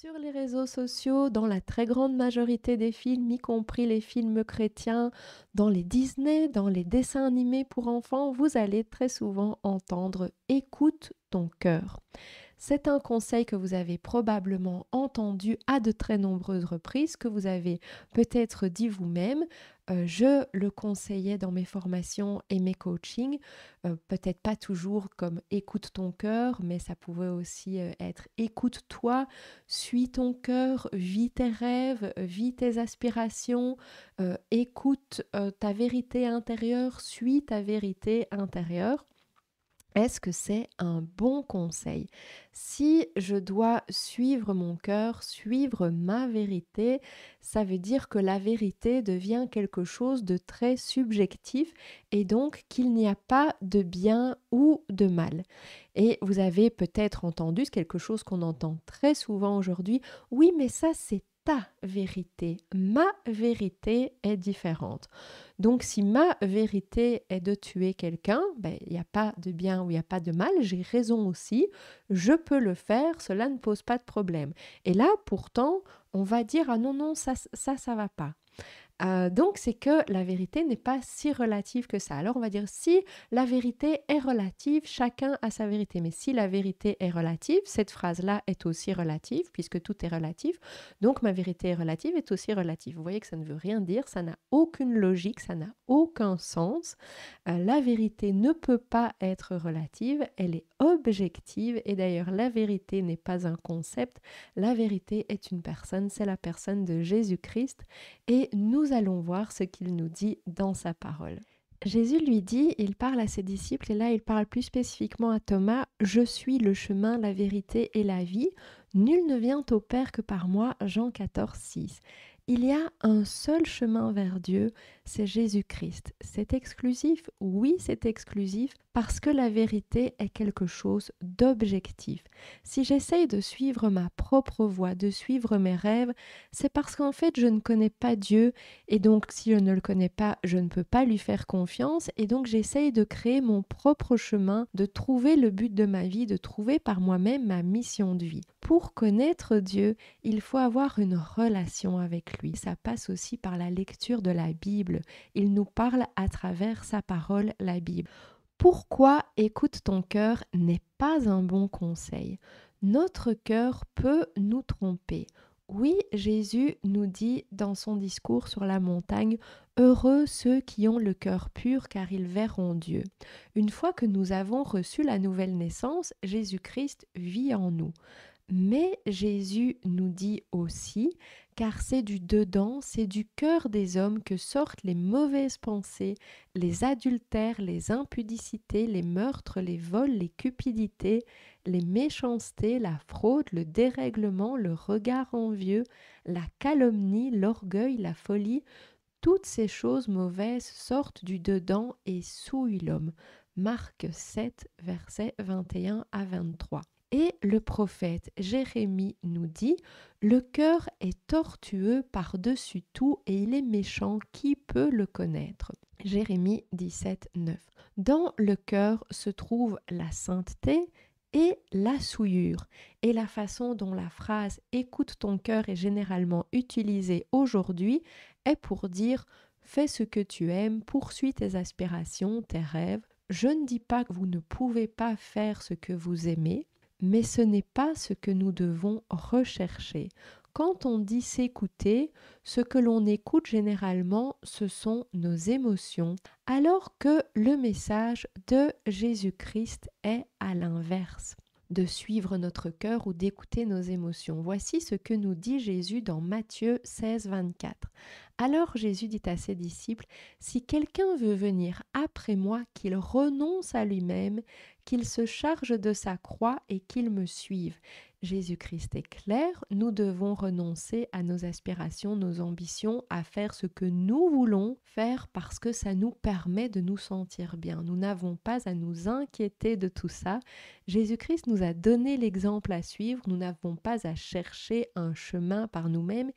Sur les réseaux sociaux, dans la très grande majorité des films, y compris les films chrétiens, dans les Disney, dans les dessins animés pour enfants, vous allez très souvent entendre «écoute ton cœur». C'est un conseil que vous avez probablement entendu à de très nombreuses reprises, que vous avez peut-être dit vous-même. Je le conseillais dans mes formations et mes coachings. Peut-être pas toujours comme écoute ton cœur, mais ça pouvait aussi être écoute-toi, suis ton cœur, vis tes rêves, vis tes aspirations, écoute ta vérité intérieure, suis ta vérité intérieure. Est-ce que c'est un bon conseil? Si je dois suivre mon cœur, suivre ma vérité, ça veut dire que la vérité devient quelque chose de très subjectif et donc qu'il n'y a pas de bien ou de mal. Et vous avez peut-être entendu quelque chose qu'on entend très souvent aujourd'hui, oui, mais ça c'est ta vérité. Ma vérité est différente. Donc si ma vérité est de tuer quelqu'un, ben, il n'y a pas de bien ou il n'y a pas de mal, j'ai raison aussi, je peux le faire, cela ne pose pas de problème. Et là, pourtant, on va dire, ah non, non, ça va pas. Donc c'est que la vérité n'est pas si relative que ça. Alors on va dire si la vérité est relative, chacun a sa vérité. Mais si la vérité est relative, cette phrase-là est aussi relative puisque tout est relatif. Donc ma vérité est relative est aussi relative. Vous voyez que ça ne veut rien dire, ça n'a aucune logique, ça n'a aucun sens. La vérité ne peut pas être relative, elle est objective et d'ailleurs la vérité n'est pas un concept, la vérité est une personne, c'est la personne de Jésus-Christ et nous allons voir ce qu'il nous dit dans sa parole. Jésus lui dit, il parle à ses disciples et là il parle plus spécifiquement à Thomas, je suis le chemin, la vérité et la vie, nul ne vient au Père que par moi, Jean 14, 6. Il y a un seul chemin vers Dieu, c'est Jésus-Christ. C'est exclusif? Oui, c'est exclusif parce que la vérité est quelque chose d'objectif. Si j'essaye de suivre ma propre voie, de suivre mes rêves, c'est parce qu'en fait je ne connais pas Dieu et donc si je ne le connais pas, je ne peux pas lui faire confiance et donc j'essaye de créer mon propre chemin, de trouver le but de ma vie, de trouver par moi-même ma mission de vie. Pour connaître Dieu, il faut avoir une relation avec lui. Ça passe aussi par la lecture de la Bible. Il nous parle à travers sa parole, la Bible. Pourquoi écoute ton cœur n'est pas un bon conseil? Notre cœur peut nous tromper. Oui, Jésus nous dit dans son discours sur la montagne, heureux ceux qui ont le cœur pur car ils verront Dieu. Une fois que nous avons reçu la nouvelle naissance, Jésus-Christ vit en nous. Mais Jésus nous dit aussi, car c'est du dedans, c'est du cœur des hommes que sortent les mauvaises pensées, les adultères, les impudicités, les meurtres, les vols, les cupidités, les méchancetés, la fraude, le dérèglement, le regard envieux, la calomnie, l'orgueil, la folie. Toutes ces choses mauvaises sortent du dedans et souillent l'homme. Marc 7, versets 21 à 23. Et le prophète Jérémie nous dit, le cœur est tortueux par-dessus tout et il est méchant, qui peut le connaître? Jérémie 17, 9. Dans le cœur se trouve la sainteté et la souillure. Et la façon dont la phrase écoute ton cœur est généralement utilisée aujourd'hui est pour dire fais ce que tu aimes, poursuis tes aspirations, tes rêves. Je ne dis pas que vous ne pouvez pas faire ce que vous aimez, mais ce n'est pas ce que nous devons rechercher. Quand on dit s'écouter, ce que l'on écoute généralement, ce sont nos émotions, alors que le message de Jésus-Christ est à l'inverse, de suivre notre cœur ou d'écouter nos émotions. Voici ce que nous dit Jésus dans Matthieu 16, 24. Alors Jésus dit à ses disciples, si quelqu'un veut venir après moi, qu'il renonce à lui-même, qu'il se charge de sa croix et qu'il me suive. Jésus-Christ est clair, nous devons renoncer à nos aspirations, nos ambitions, à faire ce que nous voulons faire parce que ça nous permet de nous sentir bien. Nous n'avons pas à nous inquiéter de tout ça. Jésus-Christ nous a donné l'exemple à suivre, nous n'avons pas à chercher un chemin par nous-mêmes.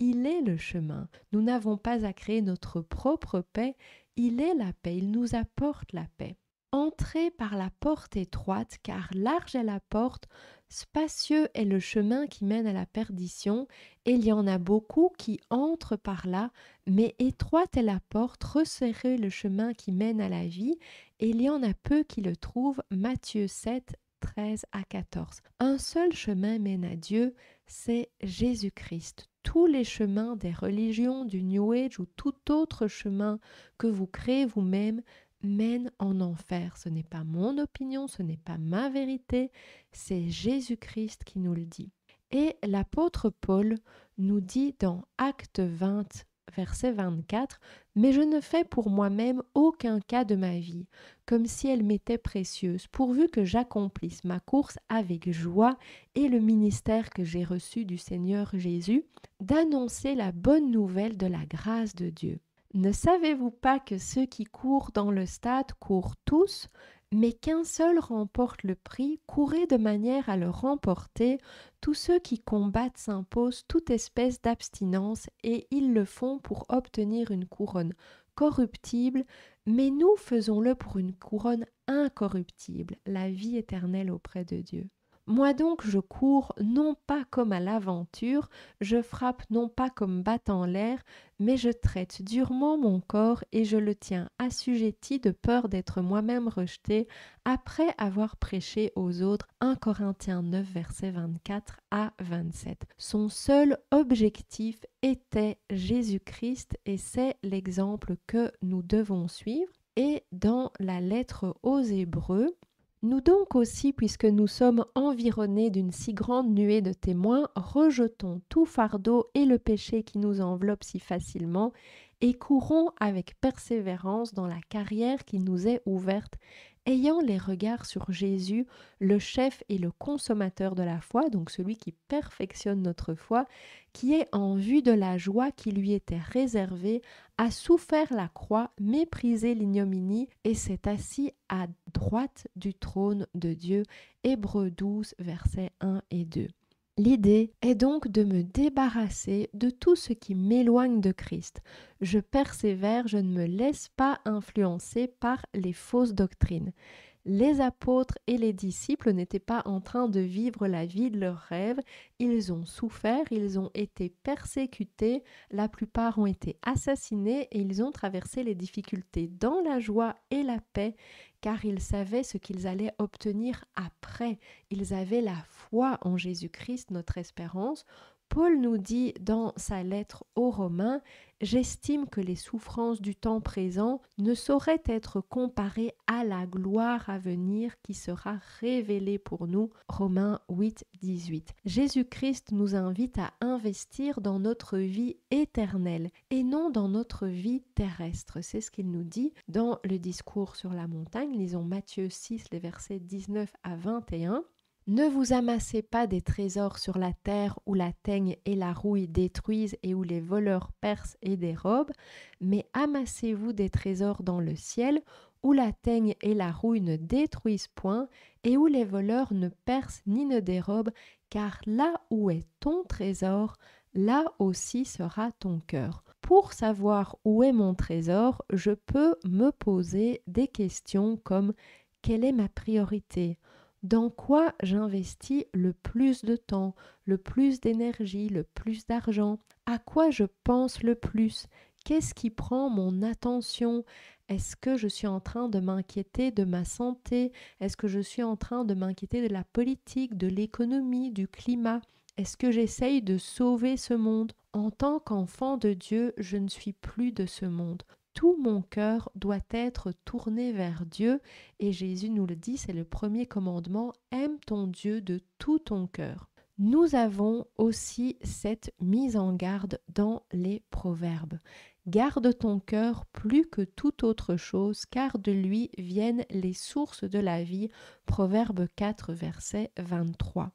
Il est le chemin. Nous n'avons pas à créer notre propre paix. Il est la paix. Il nous apporte la paix. Entrez par la porte étroite, car large est la porte, Spacieux est le chemin qui mène à la perdition, et il y en a beaucoup qui entrent par là, mais étroite est la porte, resserré le chemin qui mène à la vie, et il y en a peu qui le trouvent. Matthieu 7, 13 à 14. Un seul chemin mène à Dieu, c'est Jésus-Christ. Tous les chemins des religions, du New Age ou tout autre chemin que vous créez vous-même mène en enfer. Ce n'est pas mon opinion, ce n'est pas ma vérité, c'est Jésus-Christ qui nous le dit. Et l'apôtre Paul nous dit dans Acte 20, verset 24, « Mais je ne fais pour moi-même aucun cas de ma vie, comme si elle m'était précieuse, pourvu que j'accomplisse ma course avec joie et le ministère que j'ai reçu du Seigneur Jésus, d'annoncer la bonne nouvelle de la grâce de Dieu. Ne savez-vous pas que ceux qui courent dans le stade courent tous, mais qu'un seul remporte le prix? Courez de manière à le remporter. Tous ceux qui combattent s'imposent toute espèce d'abstinence, et ils le font pour obtenir une couronne corruptible, mais nous faisons-le pour une couronne incorruptible, la vie éternelle auprès de Dieu. Moi donc je cours non pas comme à l'aventure, je frappe non pas comme battant l'air, mais je traite durement mon corps et je le tiens assujetti de peur d'être moi-même rejeté après avoir prêché aux autres. 1 Corinthiens 9, versets 24 à 27. Son seul objectif était Jésus-Christ et c'est l'exemple que nous devons suivre. Et dans la lettre aux Hébreux, nous donc aussi, puisque nous sommes environnés d'une si grande nuée de témoins, rejetons tout fardeau et le péché qui nous enveloppe si facilement, et courons avec persévérance dans la carrière qui nous est ouverte, ayant les regards sur Jésus, le chef et le consommateur de la foi, donc celui qui perfectionne notre foi, qui est en vue de la joie qui lui était réservée, a souffert la croix, méprisé l'ignominie et s'est assis à droite du trône de Dieu. Hébreux 12, versets 1 et 2. L'idée est donc de me débarrasser de tout ce qui m'éloigne de Christ. Je persévère, je ne me laisse pas influencer par les fausses doctrines. Les apôtres et les disciples n'étaient pas en train de vivre la vie de leurs rêves, ils ont souffert, ils ont été persécutés, la plupart ont été assassinés et ils ont traversé les difficultés dans la joie et la paix, car ils savaient ce qu'ils allaient obtenir après. Ils avaient la foi en Jésus-Christ, notre espérance. Paul nous dit dans sa lettre aux Romains, « J'estime que les souffrances du temps présent ne sauraient être comparées à la gloire à venir qui sera révélée pour nous. » Romains 8, 18. Jésus-Christ nous invite à investir dans notre vie éternelle et non dans notre vie terrestre. C'est ce qu'il nous dit dans le discours sur la montagne. Lisons Matthieu 6, les versets 19 à 21. Ne vous amassez pas des trésors sur la terre où la teigne et la rouille détruisent et où les voleurs percent et dérobent, mais amassez-vous des trésors dans le ciel où la teigne et la rouille ne détruisent point et où les voleurs ne percent ni ne dérobent, car là où est ton trésor, là aussi sera ton cœur. Pour savoir où est mon trésor, je peux me poser des questions comme « Quelle est ma priorité ? Dans quoi j'investis le plus de temps, le plus d'énergie, le plus d'argent? À quoi je pense le plus? Qu'est-ce qui prend mon attention? Est-ce que je suis en train de m'inquiéter de ma santé? Est-ce que je suis en train de m'inquiéter de la politique, de l'économie, du climat? Est-ce que j'essaye de sauver ce monde? En tant qu'enfant de Dieu, je ne suis plus de ce monde. Tout mon cœur doit être tourné vers Dieu et Jésus nous le dit, c'est le premier commandement, aime ton Dieu de tout ton cœur. Nous avons aussi cette mise en garde dans les proverbes. Garde ton cœur plus que toute autre chose, car de lui viennent les sources de la vie. Proverbe 4, verset 23.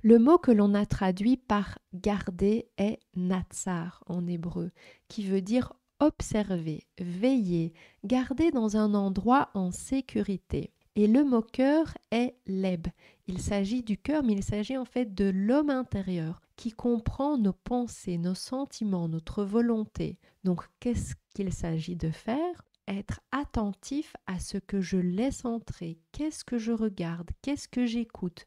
Le mot que l'on a traduit par garder est natsar en hébreu, qui veut dire observer, veiller, garder dans un endroit en sécurité. Et le mot cœur est leb. Il s'agit du cœur, mais il s'agit en fait de l'homme intérieur qui comprend nos pensées, nos sentiments, notre volonté. Donc, qu'est-ce qu'il s'agit de faire? Être attentif à ce que je laisse entrer. Qu'est-ce que je regarde? Qu'est-ce que j'écoute?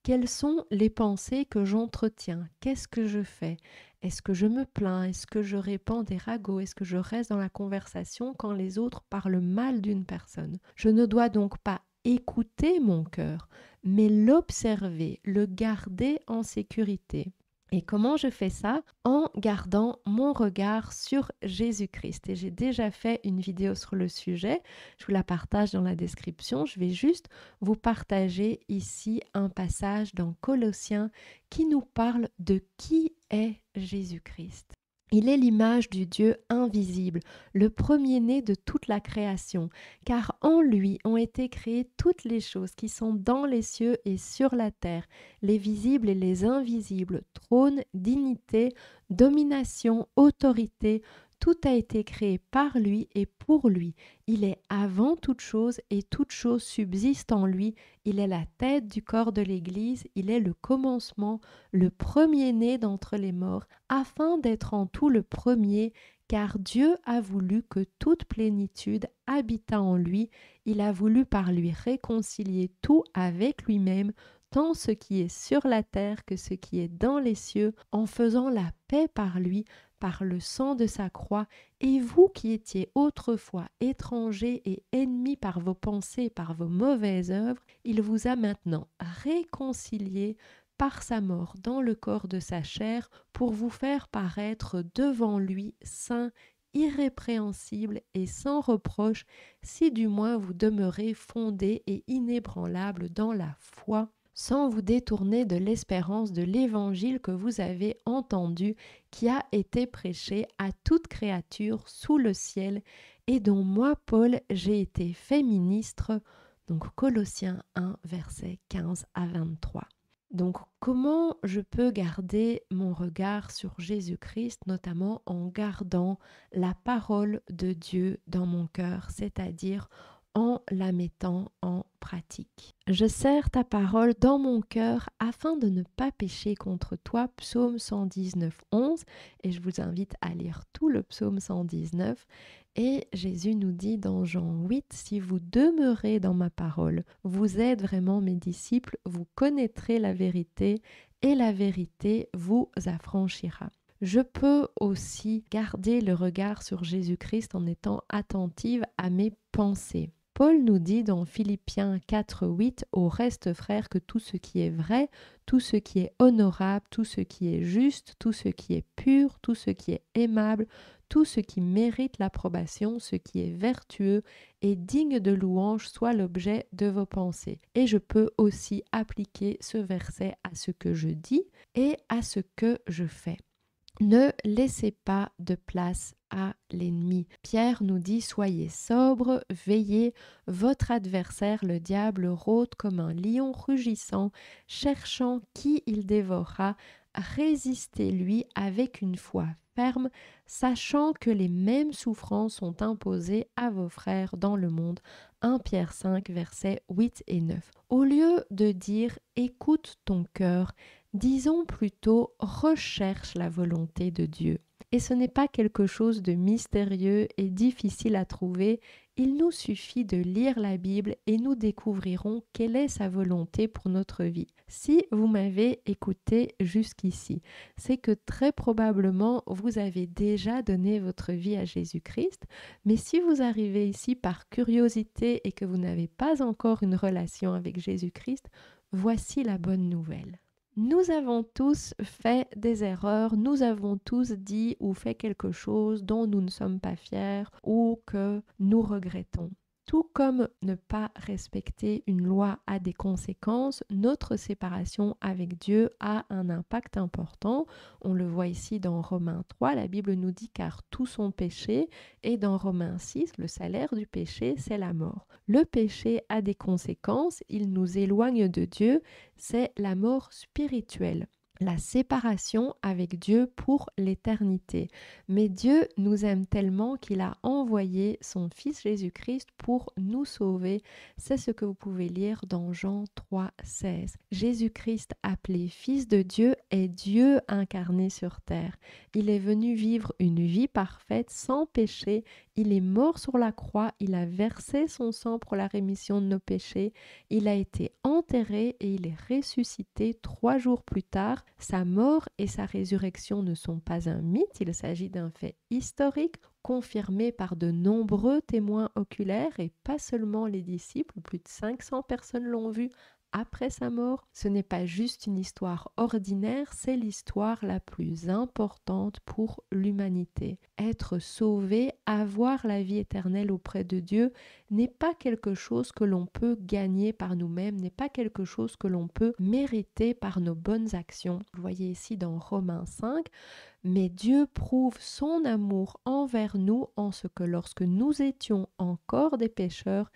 Quelles sont les pensées que j'entretiens? Qu'est-ce que je fais? Est-ce que je me plains? Est-ce que je répands des ragots? Est-ce que je reste dans la conversation quand les autres parlent mal d'une personne? Je ne dois donc pas écouter mon cœur, mais l'observer, le garder en sécurité. Et comment je fais ça? En gardant mon regard sur Jésus-Christ. Et j'ai déjà fait une vidéo sur le sujet, je vous la partage dans la description. Je vais juste vous partager ici un passage dans Colossiens qui nous parle de qui est Jésus-Christ. Il est l'image du Dieu invisible, le premier-né de toute la création, car en lui ont été créées toutes les choses qui sont dans les cieux et sur la terre, les visibles et les invisibles, trône, dignité, domination, autorité. Tout a été créé par lui et pour lui. Il est avant toute chose et toute chose subsiste en lui. Il est la tête du corps de l'Église. Il est le commencement, le premier-né d'entre les morts, afin d'être en tout le premier, car Dieu a voulu que toute plénitude habitât en lui. Il a voulu par lui réconcilier tout avec lui-même, tant ce qui est sur la terre que ce qui est dans les cieux, en faisant la paix par lui, par le sang de sa croix, et vous qui étiez autrefois étrangers et ennemis par vos pensées, par vos mauvaises œuvres, il vous a maintenant réconciliés par sa mort dans le corps de sa chair pour vous faire paraître devant lui saints, irrépréhensibles et sans reproche, si du moins vous demeurez fondés et inébranlables dans la foi, sans vous détourner de l'espérance de l'évangile que vous avez entendu, qui a été prêché à toute créature sous le ciel, et dont moi, Paul, j'ai été fait ministre. Donc Colossiens 1, versets 15 à 23. Donc comment je peux garder mon regard sur Jésus-Christ, notamment en gardant la parole de Dieu dans mon cœur, c'est-à-dire en la mettant en pratique. Je serre ta parole dans mon cœur afin de ne pas pécher contre toi, psaume 119, 11, et je vous invite à lire tout le psaume 119. Et Jésus nous dit dans Jean 8, si vous demeurez dans ma parole, vous êtes vraiment mes disciples, vous connaîtrez la vérité et la vérité vous affranchira. Je peux aussi garder le regard sur Jésus-Christ en étant attentive à mes pensées. Paul nous dit dans Philippiens 4, 8, « Au reste, frères, que tout ce qui est vrai, tout ce qui est honorable, tout ce qui est juste, tout ce qui est pur, tout ce qui est aimable, tout ce qui mérite l'approbation, ce qui est vertueux et digne de louange soit l'objet de vos pensées. » Et je peux aussi appliquer ce verset à ce que je dis et à ce que je fais. Ne laissez pas de place à l'ennemi. Pierre nous dit « Soyez sobres, veillez, votre adversaire le diable rôde comme un lion rugissant, cherchant qui il dévorera. Résistez-lui avec une foi ferme, sachant que les mêmes souffrances sont imposées à vos frères dans le monde. » 1 Pierre 5, versets 8 et 9. Au lieu de dire « Écoute ton cœur », disons plutôt « recherche la volonté de Dieu ». Et ce n'est pas quelque chose de mystérieux et difficile à trouver, il nous suffit de lire la Bible et nous découvrirons quelle est sa volonté pour notre vie. Si vous m'avez écouté jusqu'ici, c'est que très probablement vous avez déjà donné votre vie à Jésus-Christ, mais si vous arrivez ici par curiosité et que vous n'avez pas encore une relation avec Jésus-Christ, voici la bonne nouvelle. Nous avons tous fait des erreurs, nous avons tous dit ou fait quelque chose dont nous ne sommes pas fiers ou que nous regrettons. Tout comme ne pas respecter une loi a des conséquences, notre séparation avec Dieu a un impact important. On le voit ici dans Romains 3, la Bible nous dit car tous sont péchés, et dans Romains 6, le salaire du péché, c'est la mort. Le péché a des conséquences, il nous éloigne de Dieu, c'est la mort spirituelle. la séparation avec Dieu pour l'éternité. Mais Dieu nous aime tellement qu'il a envoyé son Fils Jésus-Christ pour nous sauver. C'est ce que vous pouvez lire dans Jean 3,16. Jésus-Christ, appelé Fils de Dieu, est Dieu incarné sur terre. Il est venu vivre une vie parfaite, sans péché. Il est mort sur la croix. Il a versé son sang pour la rémission de nos péchés. Il a été enterré et il est ressuscité 3 jours plus tard. Sa mort et sa résurrection ne sont pas un mythe, il s'agit d'un fait historique confirmé par de nombreux témoins oculaires et pas seulement les disciples, plus de 500 personnes l'ont vu après sa mort. Ce n'est pas juste une histoire ordinaire, c'est l'histoire la plus importante pour l'humanité. Être sauvé, avoir la vie éternelle auprès de Dieu n'est pas quelque chose que l'on peut gagner par nous-mêmes, n'est pas quelque chose que l'on peut mériter par nos bonnes actions. Vous voyez ici dans Romains 5, mais Dieu prouve son amour envers nous en ce que lorsque nous étions encore des pécheurs,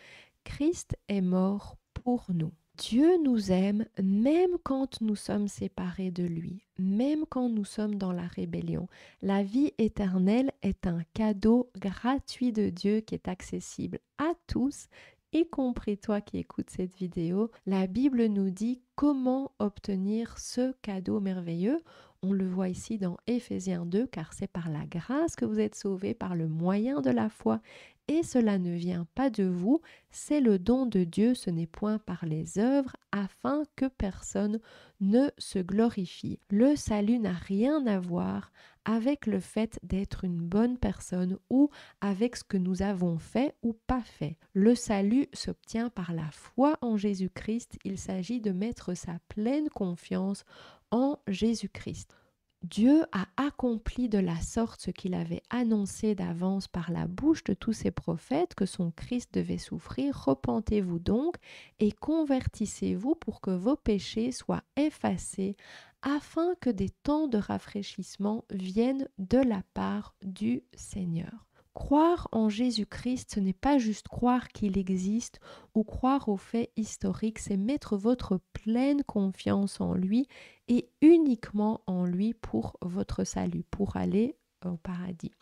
Christ est mort pour nous. Dieu nous aime même quand nous sommes séparés de lui, même quand nous sommes dans la rébellion. La vie éternelle est un cadeau gratuit de Dieu qui est accessible à tous, y compris toi qui écoutes cette vidéo. La Bible nous dit comment obtenir ce cadeau merveilleux. On le voit ici dans Éphésiens 2, car c'est par la grâce que vous êtes sauvés par le moyen de la foi. Et cela ne vient pas de vous, c'est le don de Dieu, ce n'est point par les œuvres, afin que personne ne se glorifie. Le salut n'a rien à voir avec le fait d'être une bonne personne ou avec ce que nous avons fait ou pas fait. Le salut s'obtient par la foi en Jésus-Christ, il s'agit de mettre sa pleine confiance en Jésus-Christ. Dieu a accompli de la sorte ce qu'il avait annoncé d'avance par la bouche de tous ses prophètes, que son Christ devait souffrir. Repentez-vous donc et convertissez-vous pour que vos péchés soient effacés, afin que des temps de rafraîchissement viennent de la part du Seigneur. Croire en Jésus-Christ, ce n'est pas juste croire qu'il existe ou croire aux faits historiques, c'est mettre votre pleine confiance en lui et uniquement en lui pour votre salut, pour aller au paradis.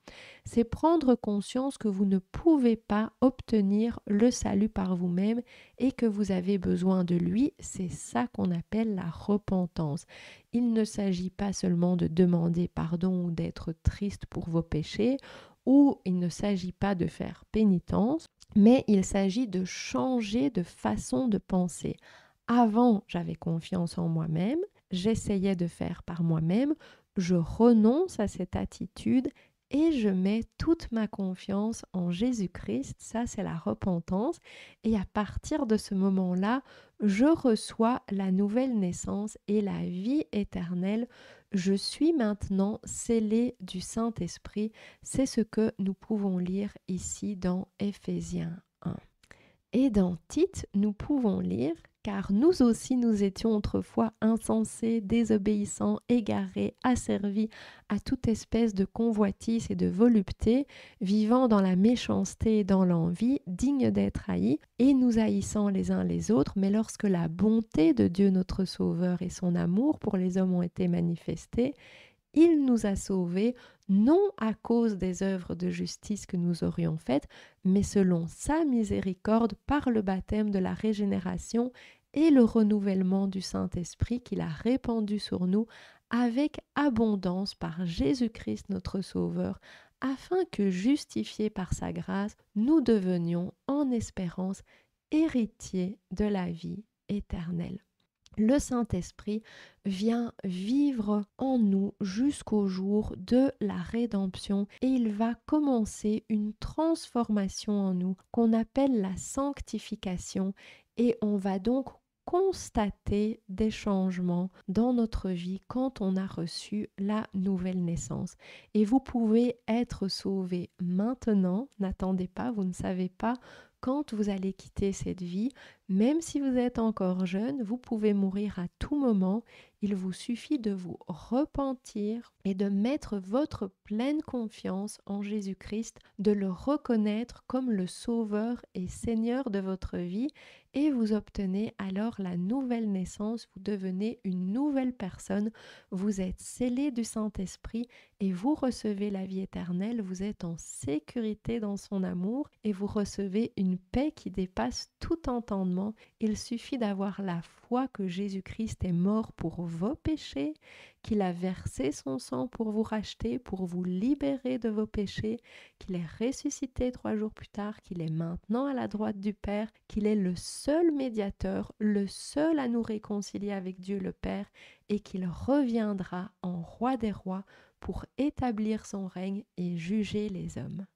C'est prendre conscience que vous ne pouvez pas obtenir le salut par vous-même et que vous avez besoin de lui. C'est ça qu'on appelle la repentance. Il ne s'agit pas seulement de demander pardon ou d'être triste pour vos péchés, ou il ne s'agit pas de faire pénitence, mais il s'agit de changer de façon de penser. Avant, j'avais confiance en moi-même, j'essayais de faire par moi-même, je renonce à cette attitude et je mets toute ma confiance en Jésus-Christ. Ça, c'est la repentance. Et à partir de ce moment-là, je reçois la nouvelle naissance et la vie éternelle. Je suis maintenant scellé du Saint-Esprit. C'est ce que nous pouvons lire ici dans Éphésiens 1. Et dans Tite, nous pouvons lire « Car nous aussi nous étions autrefois insensés, désobéissants, égarés, asservis à toute espèce de convoitise et de volupté, vivant dans la méchanceté et dans l'envie, dignes d'être haïs, et nous haïssant les uns les autres, mais lorsque la bonté de Dieu notre Sauveur et son amour pour les hommes ont été manifestés, il nous a sauvés, non à cause des œuvres de justice que nous aurions faites, mais selon sa miséricorde par le baptême de la régénération et le renouvellement du Saint-Esprit qu'il a répandu sur nous avec abondance par Jésus-Christ notre Sauveur, afin que, justifiés par sa grâce, nous devenions en espérance héritiers de la vie éternelle. Le Saint-Esprit vient vivre en nous jusqu'au jour de la rédemption et il va commencer une transformation en nous qu'on appelle la sanctification et on va donc constater des changements dans notre vie quand on a reçu la nouvelle naissance. Et vous pouvez être sauvé maintenant, n'attendez pas, vous ne savez pas quand vous allez quitter cette vie, même si vous êtes encore jeune, vous pouvez mourir à tout moment. Il vous suffit de vous repentir et de mettre votre pleine confiance en Jésus-Christ, de le reconnaître comme le Sauveur et Seigneur de votre vie et vous obtenez alors la nouvelle naissance, vous devenez une nouvelle personne, vous êtes scellé du Saint-Esprit et vous recevez la vie éternelle, vous êtes en sécurité dans son amour et vous recevez une paix qui dépasse tout entendement. Il suffit d'avoir la foi que Jésus-Christ est mort pour vos péchés, qu'il a versé son sang pour vous racheter, pour vous libérer de vos péchés, qu'il est ressuscité 3 jours plus tard, qu'il est maintenant à la droite du Père, qu'il est le seul médiateur, le seul à nous réconcilier avec Dieu le Père, et qu'il reviendra en roi des rois pour établir son règne et juger les hommes.